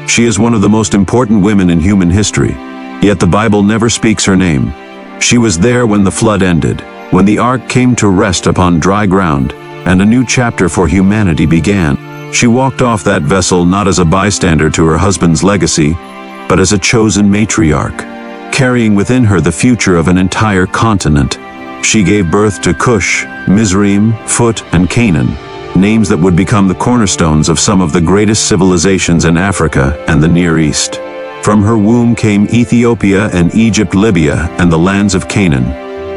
She is one of the most important women in human history, yet the Bible never speaks her name. She was there when the flood ended, when the ark came to rest upon dry ground, and a new chapter for humanity began. She walked off that vessel not as a bystander to her husband's legacy, but as a chosen matriarch, carrying within her the future of an entire continent. She gave birth to Cush, Mizraim, Phut, and Canaan, names that would become the cornerstones of some of the greatest civilizations in Africa and the Near East. From her womb came Ethiopia and Egypt, Libya, and the lands of Canaan.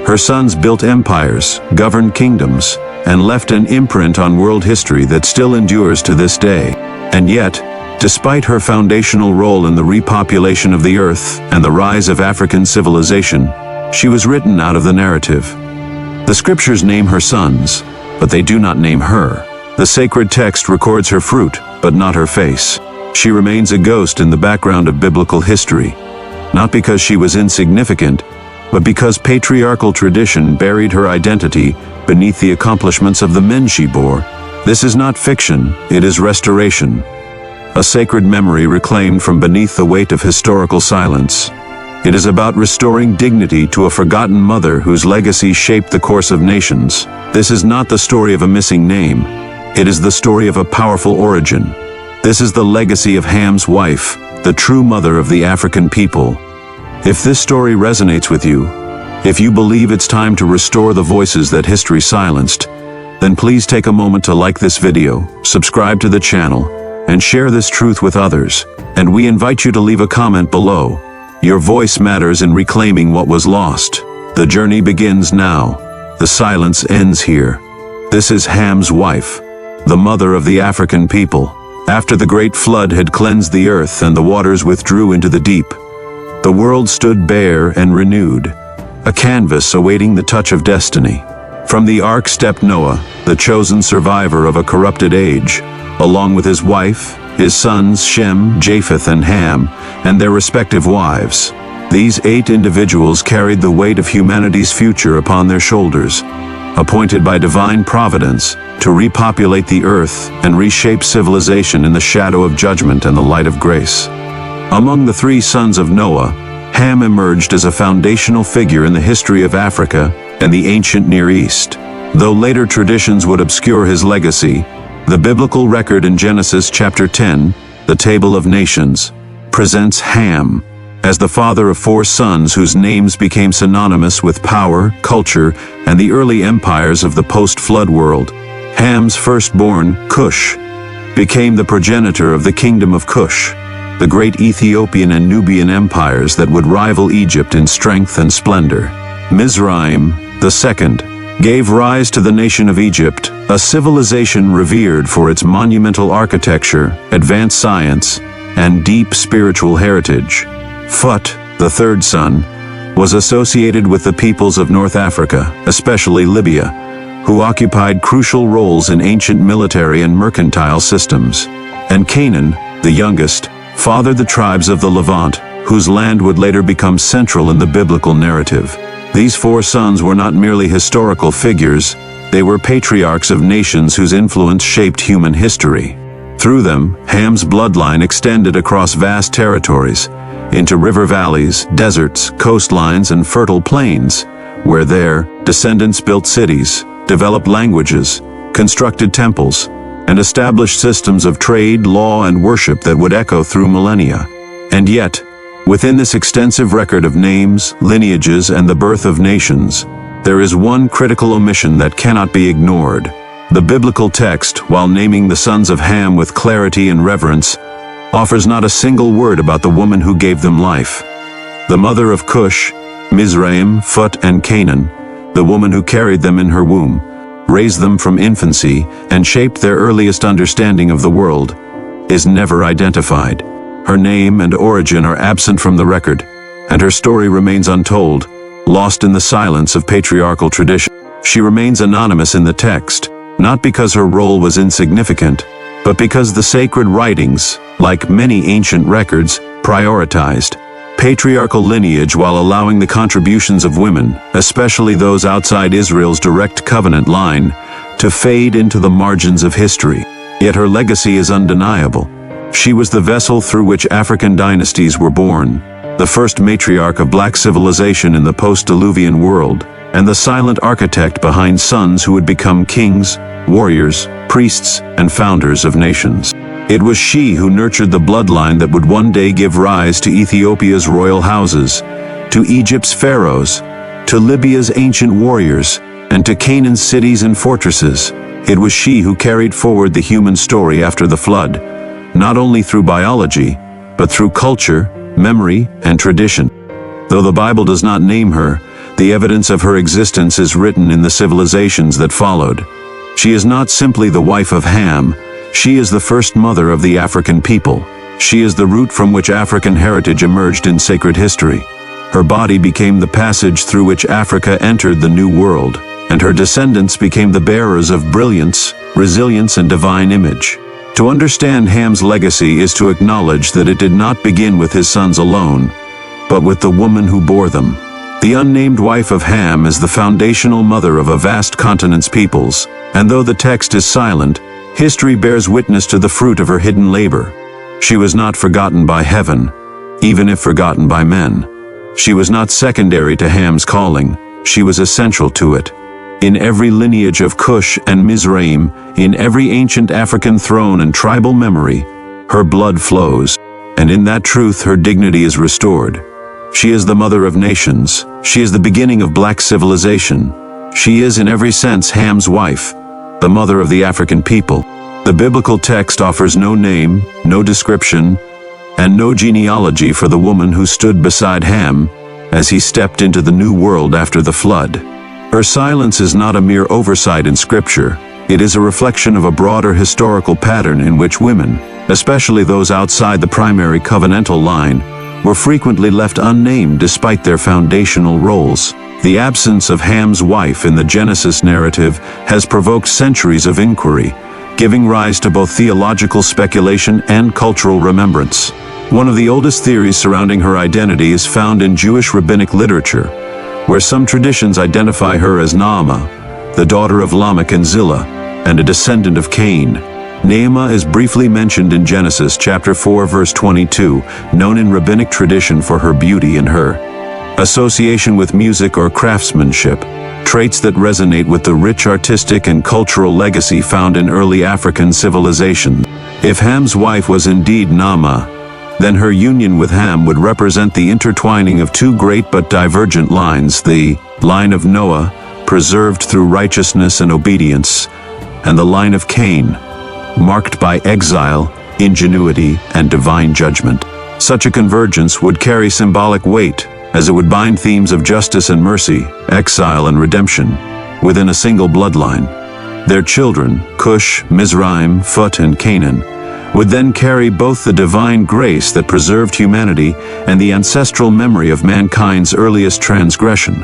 Her sons built empires, governed kingdoms, and left an imprint on world history that still endures to this day. And yet, despite her foundational role in the repopulation of the earth and the rise of African civilization, she was written out of the narrative. The scriptures name her sons, but they do not name her. The sacred text records her fruit, but not her face. She remains a ghost in the background of biblical history, not because she was insignificant, but because patriarchal tradition buried her identity beneath the accomplishments of the men she bore. This is not fiction, it is restoration. A sacred memory reclaimed from beneath the weight of historical silence. It is about restoring dignity to a forgotten mother whose legacy shaped the course of nations. This is not the story of a missing name. It is the story of a powerful origin. This is the legacy of Ham's wife, the true mother of the African people. If this story resonates with you, if you believe it's time to restore the voices that history silenced, then please take a moment to like this video, subscribe to the channel, and share this truth with others. And we invite you to leave a comment below. Your voice matters in reclaiming what was lost. The journey begins now. The silence ends here. This is Ham's wife, the mother of the African people. After the great flood had cleansed the earth and the waters withdrew into the deep, the world stood bare and renewed, a canvas awaiting the touch of destiny. From the ark stepped Noah, the chosen survivor of a corrupted age, along with his wife, his sons Shem, Japheth, and Ham, and their respective wives. These 8 individuals carried the weight of humanity's future upon their shoulders, appointed by divine providence to repopulate the earth and reshape civilization in the shadow of judgment and the light of grace. Among the 3 sons of Noah, Ham emerged as a foundational figure in the history of Africa and the ancient Near East. Though later traditions would obscure his legacy, the biblical record in Genesis chapter 10, the Table of Nations, presents Ham as the father of 4 sons whose names became synonymous with power, culture, and the early empires of the post-flood world. Ham's firstborn, Cush, became the progenitor of the kingdom of Cush, the great Ethiopian and Nubian empires that would rival Egypt in strength and splendor. Mizraim, the second, gave rise to the nation of Egypt, a civilization revered for its monumental architecture, advanced science, and deep spiritual heritage. Phut, the third son, was associated with the peoples of North Africa, especially Libya, who occupied crucial roles in ancient military and mercantile systems. And Canaan, the youngest, fathered the tribes of the Levant, whose land would later become central in the biblical narrative. These 4 sons were not merely historical figures, they were patriarchs of nations whose influence shaped human history. Through them, Ham's bloodline extended across vast territories, into river valleys, deserts, coastlines, and fertile plains, where their descendants built cities, developed languages, constructed temples, and established systems of trade, law, and worship that would echo through millennia. And yet, within this extensive record of names, lineages, and the birth of nations, there is one critical omission that cannot be ignored. The biblical text, while naming the sons of Ham with clarity and reverence, offers not a single word about the woman who gave them life. The mother of Cush, Mizraim, Phut, and Canaan, the woman who carried them in her womb, raised them from infancy, and shaped their earliest understanding of the world, is never identified. Her name and origin are absent from the record, and her story remains untold, lost in the silence of patriarchal tradition. She remains anonymous in the text, not because her role was insignificant, but because the sacred writings, like many ancient records, prioritized patriarchal lineage while allowing the contributions of women, especially those outside Israel's direct covenant line, to fade into the margins of history. Yet her legacy is undeniable. She was the vessel through which African dynasties were born, the first matriarch of black civilization in the post-Diluvian world, and the silent architect behind sons who would become kings, warriors, priests, and founders of nations. It was she who nurtured the bloodline that would one day give rise to Ethiopia's royal houses, to Egypt's pharaohs, to Libya's ancient warriors, and to Canaan's cities and fortresses. It was she who carried forward the human story after the flood, not only through biology, but through culture, memory, and tradition. Though the Bible does not name her, the evidence of her existence is written in the civilizations that followed. She is not simply the wife of Ham, she is the first mother of the African people. She is the root from which African heritage emerged in sacred history. Her body became the passage through which Africa entered the New World, and her descendants became the bearers of brilliance, resilience, and divine image. To understand Ham's legacy is to acknowledge that it did not begin with his sons alone, but with the woman who bore them. The unnamed wife of Ham is the foundational mother of a vast continent's peoples, and though the text is silent, history bears witness to the fruit of her hidden labor. She was not forgotten by heaven, even if forgotten by men. She was not secondary to Ham's calling, she was essential to it. In every lineage of Cush and Mizraim, in every ancient African throne and tribal memory, her blood flows, and in that truth her dignity is restored. She is the mother of nations. She is the beginning of black civilization. She is in every sense Ham's wife, the mother of the African people. The biblical text offers no name, no description, and no genealogy for the woman who stood beside Ham as he stepped into the new world after the flood. Her silence is not a mere oversight in Scripture. It is a reflection of a broader historical pattern in which women, especially those outside the primary covenantal line, were frequently left unnamed despite their foundational roles. The absence of Ham's wife in the Genesis narrative has provoked centuries of inquiry, giving rise to both theological speculation and cultural remembrance. One of the oldest theories surrounding her identity is found in Jewish rabbinic literature, where some traditions identify her as Naamah, the daughter of Lamech and Zillah, and a descendant of Cain. Naamah is briefly mentioned in Genesis chapter 4 verse 22, known in rabbinic tradition for her beauty and her association with music or craftsmanship, traits that resonate with the rich artistic and cultural legacy found in early African civilization. If Ham's wife was indeed Naamah, then her union with Ham would represent the intertwining of two great but divergent lines, the line of Noah, preserved through righteousness and obedience, and the line of Cain, marked by exile, ingenuity, and divine judgment. Such a convergence would carry symbolic weight, as it would bind themes of justice and mercy, exile and redemption, within a single bloodline. Their children, Cush, Mizraim, Phut, and Canaan, would then carry both the divine grace that preserved humanity and the ancestral memory of mankind's earliest transgression,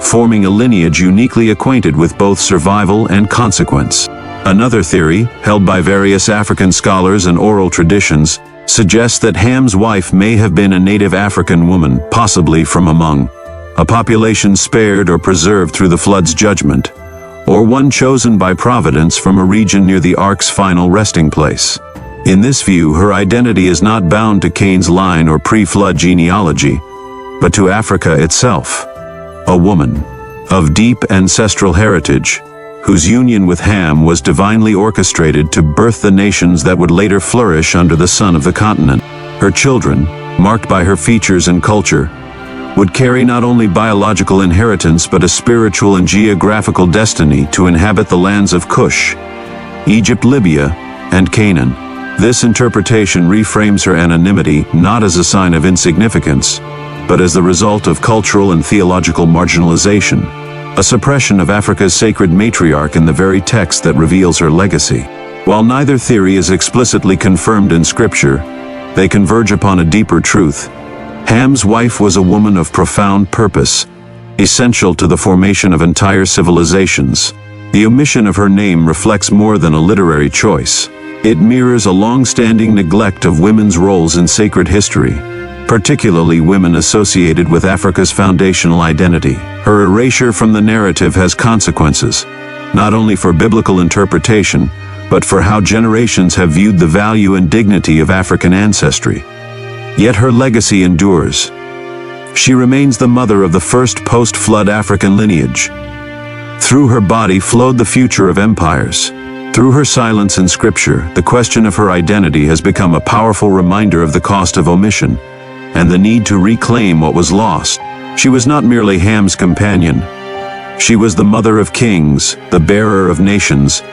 forming a lineage uniquely acquainted with both survival and consequence. Another theory, held by various African scholars and oral traditions, suggests that Ham's wife may have been a native African woman, possibly from among a population spared or preserved through the flood's judgment, or one chosen by providence from a region near the ark's final resting place. In this view, her identity is not bound to Cain's line or pre-flood genealogy, but to Africa itself, a woman of deep ancestral heritage, whose union with Ham was divinely orchestrated to birth the nations that would later flourish under the sun of the continent. Her children, marked by her features and culture, would carry not only biological inheritance but a spiritual and geographical destiny to inhabit the lands of Cush, Egypt, Libya, and Canaan. This interpretation reframes her anonymity not as a sign of insignificance, but as the result of cultural and theological marginalization, a suppression of Africa's sacred matriarch in the very text that reveals her legacy. While neither theory is explicitly confirmed in Scripture, they converge upon a deeper truth. Ham's wife was a woman of profound purpose, essential to the formation of entire civilizations. The omission of her name reflects more than a literary choice. It mirrors a long-standing neglect of women's roles in sacred history, particularly women associated with Africa's foundational identity. Her erasure from the narrative has consequences, not only for biblical interpretation, but for how generations have viewed the value and dignity of African ancestry. Yet her legacy endures. She remains the mother of the first post-flood African lineage. Through her body flowed the future of empires. Through her silence in Scripture, the question of her identity has become a powerful reminder of the cost of omission and the need to reclaim what was lost. She was not merely Ham's companion. She was the mother of kings, the bearer of nations,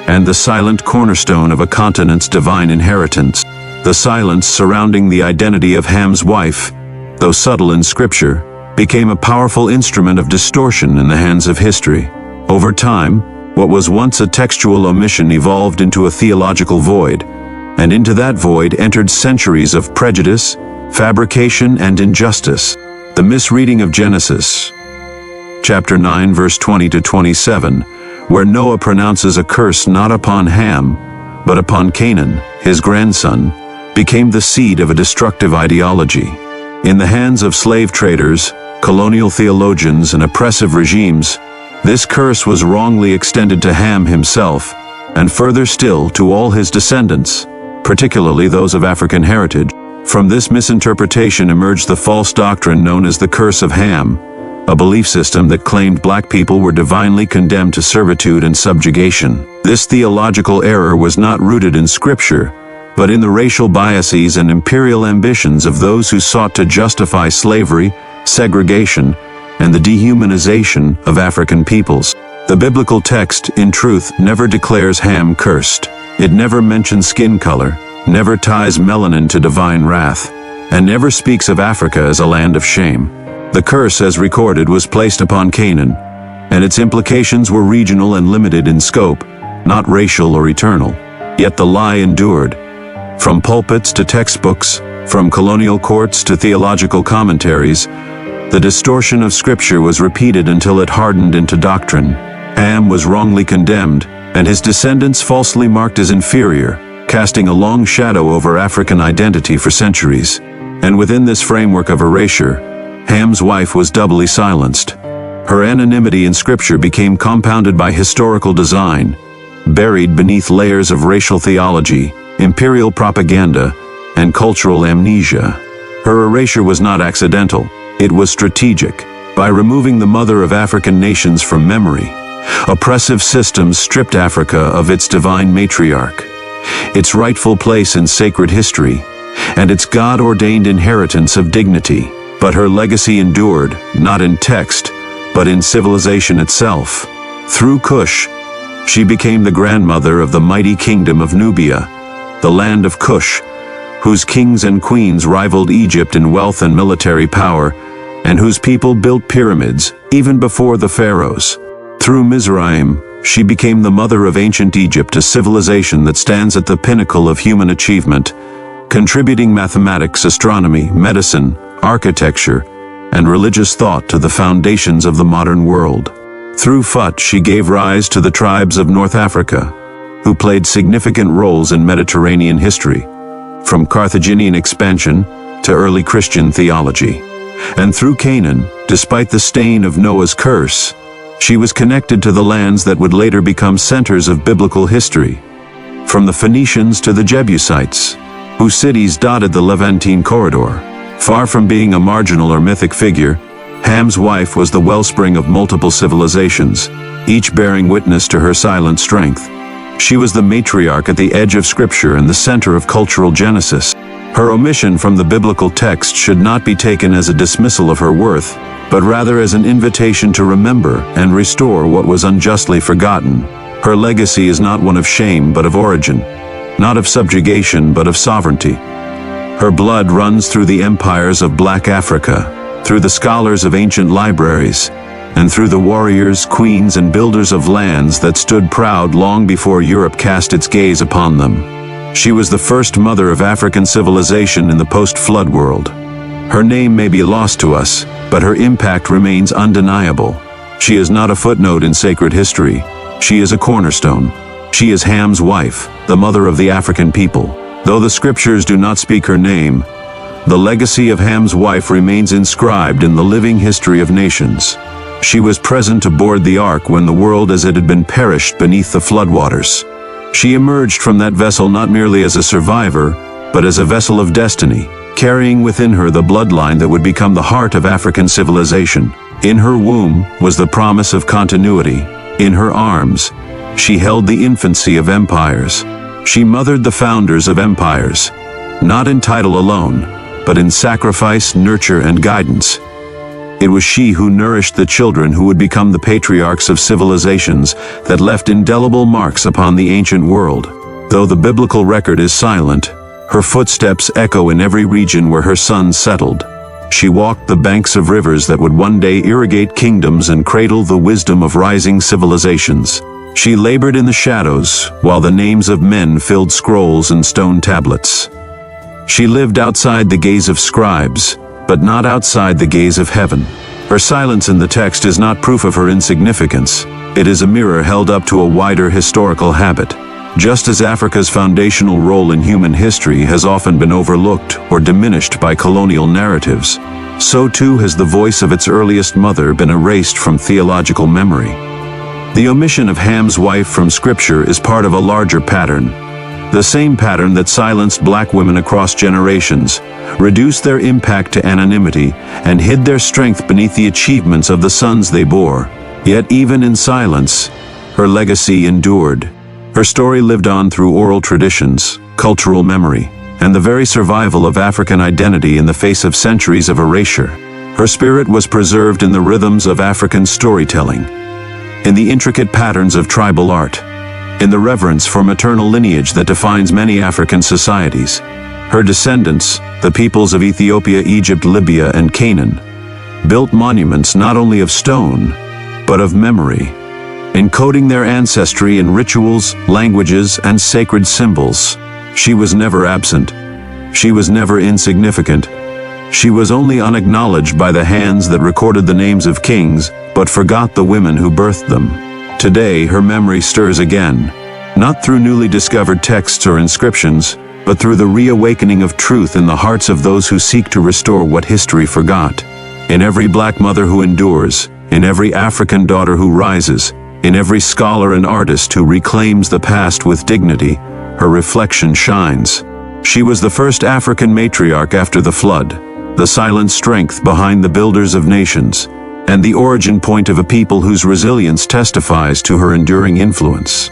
and the silent cornerstone of a continent's divine inheritance. The silence surrounding the identity of Ham's wife, though subtle in Scripture, became a powerful instrument of distortion in the hands of history. Over time, what was once a textual omission evolved into a theological void, and into that void entered centuries of prejudice, fabrication, and injustice. The misreading of Genesis, chapter 9, verse 20 to 27, where Noah pronounces a curse not upon Ham, but upon Canaan, his grandson, became the seed of a destructive ideology. In the hands of slave traders, colonial theologians, and oppressive regimes, this curse was wrongly extended to Ham himself, and further still to all his descendants, particularly those of African heritage. From this misinterpretation emerged the false doctrine known as the curse of Ham, a belief system that claimed black people were divinely condemned to servitude and subjugation. This theological error was not rooted in Scripture, but in the racial biases and imperial ambitions of those who sought to justify slavery, segregation, and the dehumanization of African peoples. The biblical text, in truth, never declares Ham cursed. It never mentions skin color, never ties melanin to divine wrath, and never speaks of Africa as a land of shame. The curse, as recorded, was placed upon Canaan, and its implications were regional and limited in scope, not racial or eternal. Yet the lie endured. From pulpits to textbooks, from colonial courts to theological commentaries, the distortion of Scripture was repeated until it hardened into doctrine. Ham was wrongly condemned, and his descendants falsely marked as inferior, casting a long shadow over African identity for centuries. And within this framework of erasure, Ham's wife was doubly silenced. Her anonymity in Scripture became compounded by historical design, buried beneath layers of racial theology, imperial propaganda, and cultural amnesia. Her erasure was not accidental, it was strategic. By removing the mother of African nations from memory, oppressive systems stripped Africa of its divine matriarch, its rightful place in sacred history, and its God-ordained inheritance of dignity. But her legacy endured, not in text, but in civilization itself. Through Cush, she became the grandmother of the mighty kingdom of Nubia, the land of Cush, whose kings and queens rivaled Egypt in wealth and military power, and whose people built pyramids even before the pharaohs. Through Mizraim, she became the mother of ancient Egypt, a civilization that stands at the pinnacle of human achievement, contributing mathematics, astronomy, medicine, architecture, and religious thought to the foundations of the modern world. Through Phut, she gave rise to the tribes of North Africa, who played significant roles in Mediterranean history, from Carthaginian expansion to early Christian theology. And through Canaan, despite the stain of Noah's curse, she was connected to the lands that would later become centers of biblical history, from the Phoenicians to the Jebusites, whose cities dotted the Levantine corridor. Far from being a marginal or mythic figure, Ham's wife was the wellspring of multiple civilizations, each bearing witness to her silent strength. She was the matriarch at the edge of Scripture and the center of cultural genesis. Her omission from the biblical text should not be taken as a dismissal of her worth, but rather as an invitation to remember and restore what was unjustly forgotten. Her legacy is not one of shame but of origin, not of subjugation but of sovereignty. Her blood runs through the empires of Black Africa, through the scholars of ancient libraries, and through the warriors, queens, and builders of lands that stood proud long before Europe cast its gaze upon them. She was the first mother of African civilization in the post-flood world. Her name may be lost to us, but her impact remains undeniable. She is not a footnote in sacred history. She is a cornerstone. She is Ham's wife, the mother of the African people. Though the Scriptures do not speak her name, the legacy of Ham's wife remains inscribed in the living history of nations. She was present aboard the ark when the world as it had been perished beneath the floodwaters. She emerged from that vessel not merely as a survivor, but as a vessel of destiny, carrying within her the bloodline that would become the heart of African civilization. In her womb was the promise of continuity. In her arms, she held the infancy of empires. She mothered the founders of empires, not in title alone, but in sacrifice, nurture, and guidance. It was she who nourished the children who would become the patriarchs of civilizations that left indelible marks upon the ancient world. Though the biblical record is silent, her footsteps echo in every region where her sons settled. She walked the banks of rivers that would one day irrigate kingdoms and cradle the wisdom of rising civilizations. She labored in the shadows, while the names of men filled scrolls and stone tablets. She lived outside the gaze of scribes, but not outside the gaze of heaven. Her silence in the text is not proof of her insignificance. It is a mirror held up to a wider historical habit. Just as Africa's foundational role in human history has often been overlooked or diminished by colonial narratives, so too has the voice of its earliest mother been erased from theological memory. The omission of Ham's wife from Scripture is part of a larger pattern. The same pattern that silenced black women across generations, reduced their impact to anonymity, and hid their strength beneath the achievements of the sons they bore. Yet even in silence, her legacy endured. Her story lived on through oral traditions, cultural memory, and the very survival of African identity in the face of centuries of erasure. Her spirit was preserved in the rhythms of African storytelling, in the intricate patterns of tribal art, in the reverence for maternal lineage that defines many African societies. Her descendants, the peoples of Ethiopia, Egypt, Libya, and Canaan, built monuments not only of stone, but of memory, encoding their ancestry in rituals, languages, and sacred symbols. She was never absent. She was never insignificant. She was only unacknowledged by the hands that recorded the names of kings, but forgot the women who birthed them. Today, her memory stirs again, not through newly discovered texts or inscriptions, but through the reawakening of truth in the hearts of those who seek to restore what history forgot. In every black mother who endures, in every African daughter who rises, in every scholar and artist who reclaims the past with dignity, her reflection shines. She was the first African matriarch after the flood, the silent strength behind the builders of nations, and the origin point of a people whose resilience testifies to her enduring influence.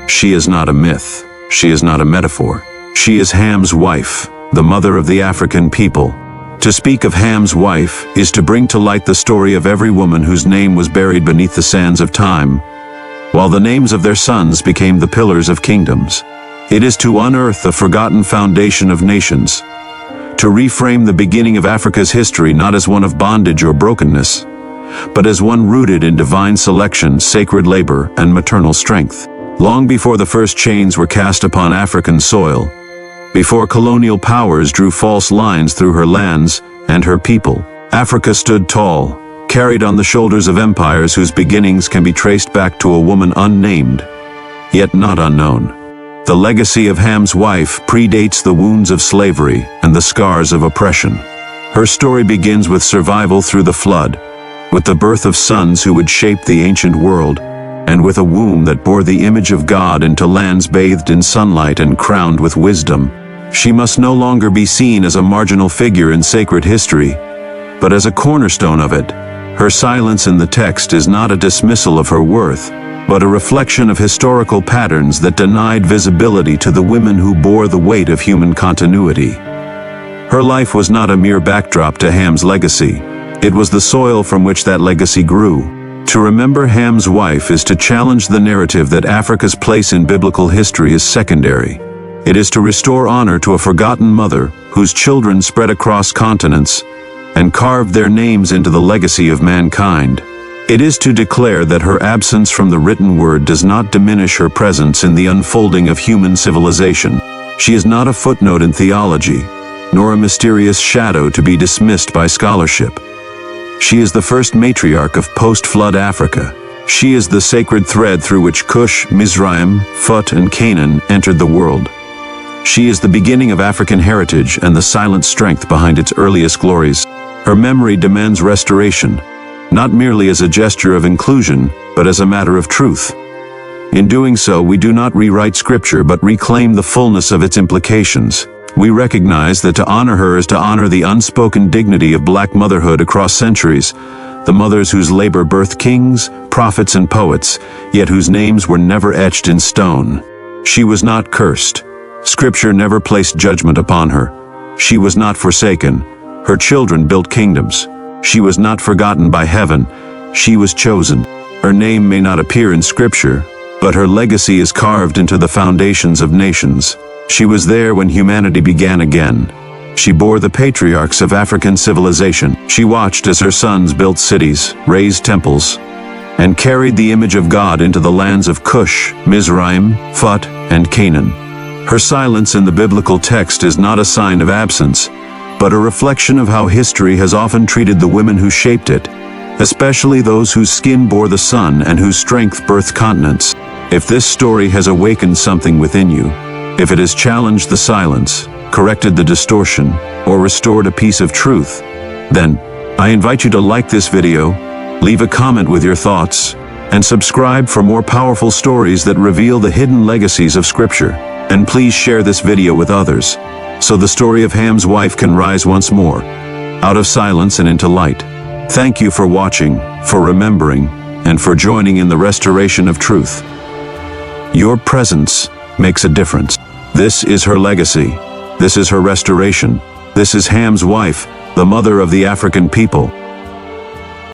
She is not a myth. She is not a metaphor. She is Ham's wife, the mother of the African people. To speak of Ham's wife is to bring to light the story of every woman whose name was buried beneath the sands of time, while the names of their sons became the pillars of kingdoms. It is to unearth the forgotten foundation of nations, to reframe the beginning of Africa's history not as one of bondage or brokenness, but as one rooted in divine selection, sacred labor, and maternal strength. Long before the first chains were cast upon African soil, before colonial powers drew false lines through her lands and her people, Africa stood tall, carried on the shoulders of empires whose beginnings can be traced back to a woman unnamed, yet not unknown. The legacy of Ham's wife predates the wounds of slavery and the scars of oppression. Her story begins with survival through the flood, with the birth of sons who would shape the ancient world, and with a womb that bore the image of God into lands bathed in sunlight and crowned with wisdom. She must no longer be seen as a marginal figure in sacred history, but as a cornerstone of it. Her silence in the text is not a dismissal of her worth, but a reflection of historical patterns that denied visibility to the women who bore the weight of human continuity. Her life was not a mere backdrop to Ham's legacy. It was the soil from which that legacy grew. To remember Ham's wife is to challenge the narrative that Africa's place in biblical history is secondary. It is to restore honor to a forgotten mother whose children spread across continents and carved their names into the legacy of mankind. It is to declare that her absence from the written word does not diminish her presence in the unfolding of human civilization. She is not a footnote in theology, nor a mysterious shadow to be dismissed by scholarship. She is the first matriarch of post-flood Africa. She is the sacred thread through which Cush, Mizraim, Phut, and Canaan entered the world. She is the beginning of African heritage and the silent strength behind its earliest glories. Her memory demands restoration, not merely as a gesture of inclusion, but as a matter of truth. In doing so, we do not rewrite Scripture but reclaim the fullness of its implications. We recognize that to honor her is to honor the unspoken dignity of black motherhood across centuries, the mothers whose labor birthed kings, prophets, and poets, yet whose names were never etched in stone. She was not cursed. Scripture never placed judgment upon her. She was not forsaken. Her children built kingdoms. She was not forgotten by heaven. She was chosen. Her name may not appear in Scripture, but her legacy is carved into the foundations of nations. She was there when humanity began again. She bore the patriarchs of African civilization. She watched as her sons built cities, raised temples, and carried the image of God into the lands of Cush, Mizraim, Phut, and Canaan. Her silence in the biblical text is not a sign of absence, but a reflection of how history has often treated the women who shaped it, especially those whose skin bore the sun and whose strength birthed continents. If this story has awakened something within you, if it has challenged the silence, corrected the distortion, or restored a piece of truth, then I invite you to like this video, leave a comment with your thoughts, and subscribe for more powerful stories that reveal the hidden legacies of Scripture. And please share this video with others, so the story of Ham's wife can rise once more, out of silence and into light. Thank you for watching, for remembering, and for joining in the restoration of truth. Your presence makes a difference. This is her legacy. This is her restoration. This is Ham's wife, the mother of the African people.